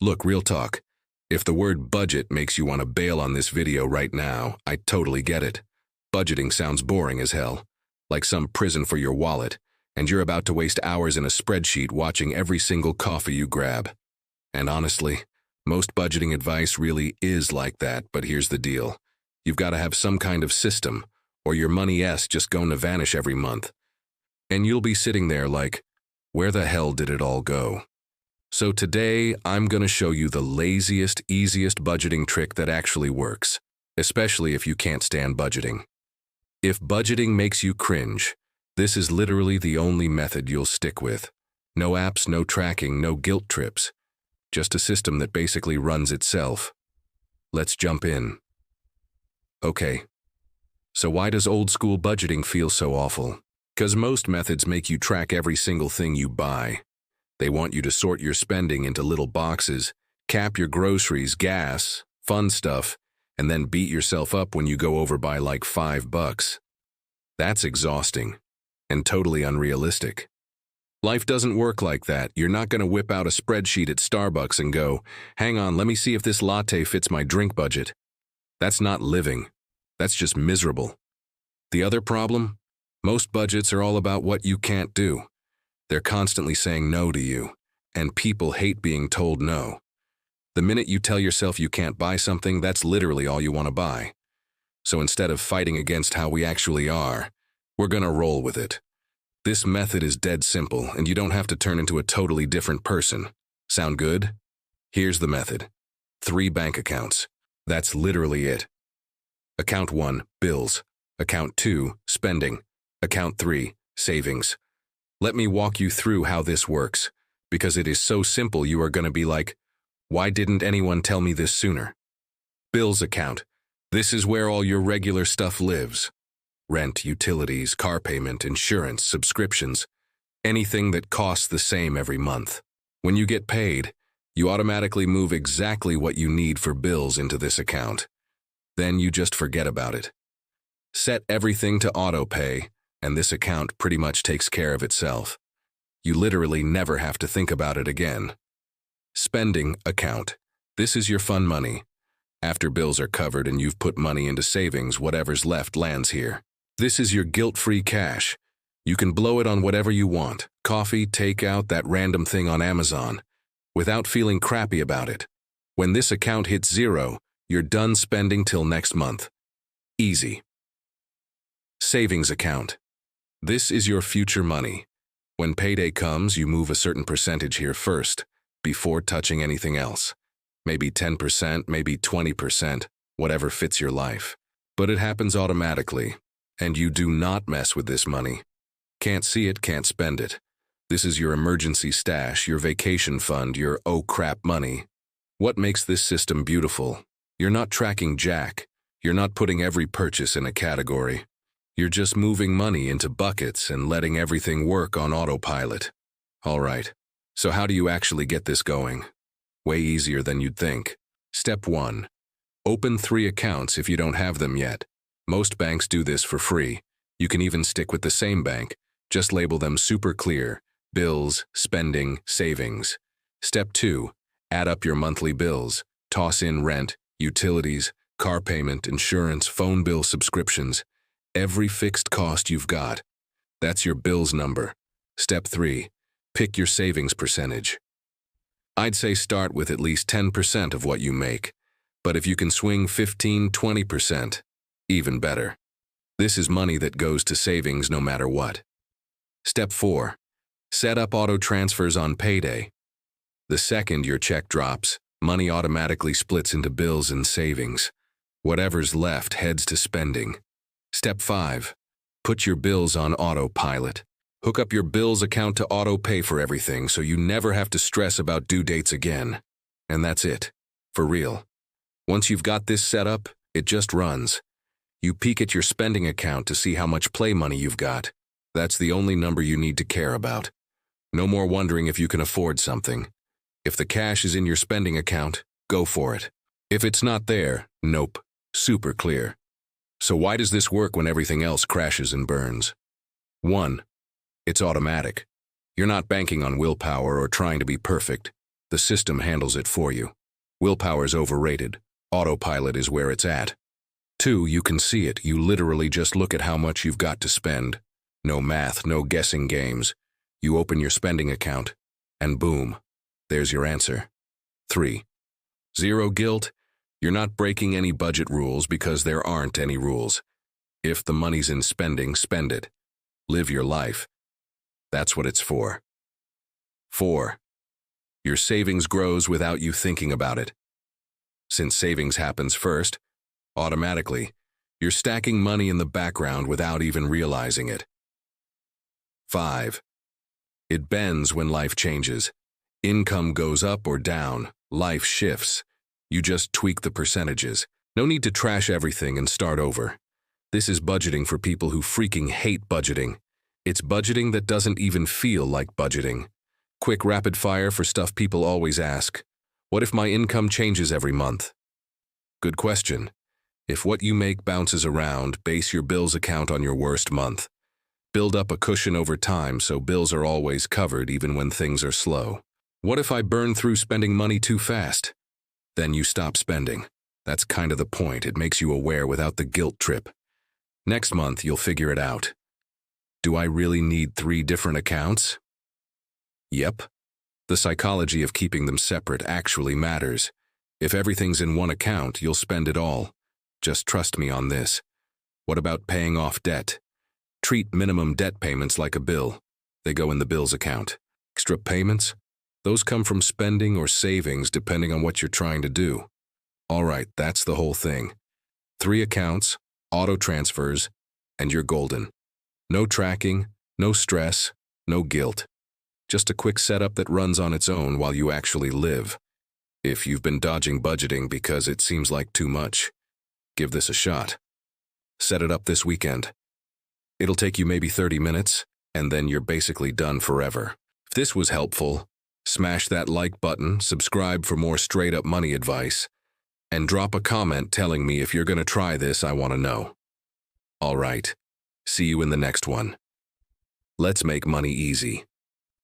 Look, real talk. If the word budget makes you want to bail on this video right now, I totally get it. Budgeting sounds boring as hell, like some prison for your wallet, and you're about to waste hours in a spreadsheet watching every single coffee you grab. And honestly, most budgeting advice really is like that, but here's the deal. You've got to have some kind of system, or your money's just going to vanish every month. And you'll be sitting there like, where the hell did it all go? So today, I'm going to show you the laziest, easiest budgeting trick that actually works, especially if you can't stand budgeting. If budgeting makes you cringe, this is literally the only method you'll stick with. No apps, no tracking, no guilt trips. Just a system that basically runs itself. Let's jump in. Okay. So why does old school budgeting feel so awful? 'Cause most methods make you track every single thing you buy. They want you to sort your spending into little boxes, cap your groceries, gas, fun stuff, and then beat yourself up when you go over by like $5. That's exhausting and totally unrealistic. Life doesn't work like that. You're not going to whip out a spreadsheet at Starbucks and go, hang on, let me see if this latte fits my drink budget. That's not living. That's just miserable. The other problem? Most budgets are all about what you can't do. They're constantly saying no to you, and people hate being told no. The minute you tell yourself you can't buy something, that's literally all you want to buy. So instead of fighting against how we actually are, we're going to roll with it. This method is dead simple, and you don't have to turn into a totally different person. Sound good? Here's the method. 3 bank accounts. That's literally it. Account 1, bills. Account 2, spending. Account 3, savings. Let me walk you through how this works, because it is so simple you are going to be like, why didn't anyone tell me this sooner? Bills account. This is where all your regular stuff lives. Rent, utilities, car payment, insurance, subscriptions, anything that costs the same every month. When you get paid, you automatically move exactly what you need for bills into this account. Then you just forget about it. Set everything to auto pay, and this account pretty much takes care of itself. You literally never have to think about it again. Spending account. This is your fun money. After bills are covered and you've put money into savings, whatever's left lands here. This is your guilt-free cash. You can blow it on whatever you want. Coffee, takeout, that random thing on Amazon, without feeling crappy about it. When this account hits 0, you're done spending till next month. Easy. Savings account. This is your future money. When payday comes, you move a certain percentage here first, before touching anything else. Maybe 10%, maybe 20%, whatever fits your life. But it happens automatically, and you do not mess with this money. Can't see it, can't spend it. This is your emergency stash, your vacation fund, your oh crap money. What makes this system beautiful? You're not tracking jack. You're not putting every purchase in a category. You're just moving money into buckets and letting everything work on autopilot. All right, so how do you actually get this going? Way easier than you'd think. Step 1. Open 3 accounts if you don't have them yet. Most banks do this for free. You can even stick with the same bank. Just label them super clear. Bills, spending, savings. Step 2. Add up your monthly bills. Toss in rent, utilities, car payment, insurance, phone bill subscriptions. Every fixed cost you've got. That's your bills number. Step 3. Pick your savings percentage. I'd say start with at least 10% of what you make, but if you can swing 15–20%, even better. This is money that goes to savings no matter what. Step 4. Set up auto transfers on payday. The second your check drops, money automatically splits into bills and savings. Whatever's left heads to spending. Step 5. Put your bills on autopilot. Hook up your bills account to auto pay for everything so you never have to stress about due dates again. And that's it. For real. Once you've got this set up, it just runs. You peek at your spending account to see how much play money you've got. That's the only number you need to care about. No more wondering if you can afford something. If the cash is in your spending account, go for it. If it's not there, nope. Super clear. So why does this work when everything else crashes and burns? 1. It's automatic. You're not banking on willpower or trying to be perfect. The system handles it for you. Willpower's overrated. Autopilot is where it's at. 2, you can see it. You literally just look at how much you've got to spend. No math, no guessing games. You open your spending account, and boom, there's your answer. 3, zero guilt. You're not breaking any budget rules because there aren't any rules. If the money's in spending, spend it. Live your life. That's what it's for. 4, your savings grows without you thinking about it. Since savings happens first, automatically, you're stacking money in the background without even realizing it. 5, it bends when life changes. Income goes up or down, life shifts. You just tweak the percentages. No need to trash everything and start over. This is budgeting for people who freaking hate budgeting. It's budgeting that doesn't even feel like budgeting. Quick rapid fire for stuff people always ask. What if my income changes every month? Good question. If what you make bounces around, base your bills account on your worst month. Build up a cushion over time so bills are always covered even when things are slow. What if I burn through spending money too fast? Then you stop spending. That's kind of the point. It makes you aware without the guilt trip. Next month, you'll figure it out. Do I really need 3 different accounts? Yep. The psychology of keeping them separate actually matters. If everything's in one account, you'll spend it all. Just trust me on this. What about paying off debt? Treat minimum debt payments like a bill. They go in the bills account. Extra payments? Those come from spending or savings depending on what you're trying to do. All right, that's the whole thing. 3 accounts, auto transfers, and you're golden. No tracking, no stress, no guilt. Just a quick setup that runs on its own while you actually live. If you've been dodging budgeting because it seems like too much, give this a shot. Set it up this weekend. It'll take you maybe 30 minutes, and then you're basically done forever. If this was helpful, smash that like button, subscribe for more straight-up money advice, and drop a comment telling me if you're going to try this. I want to know. All right, see you in the next one. Let's make money easy.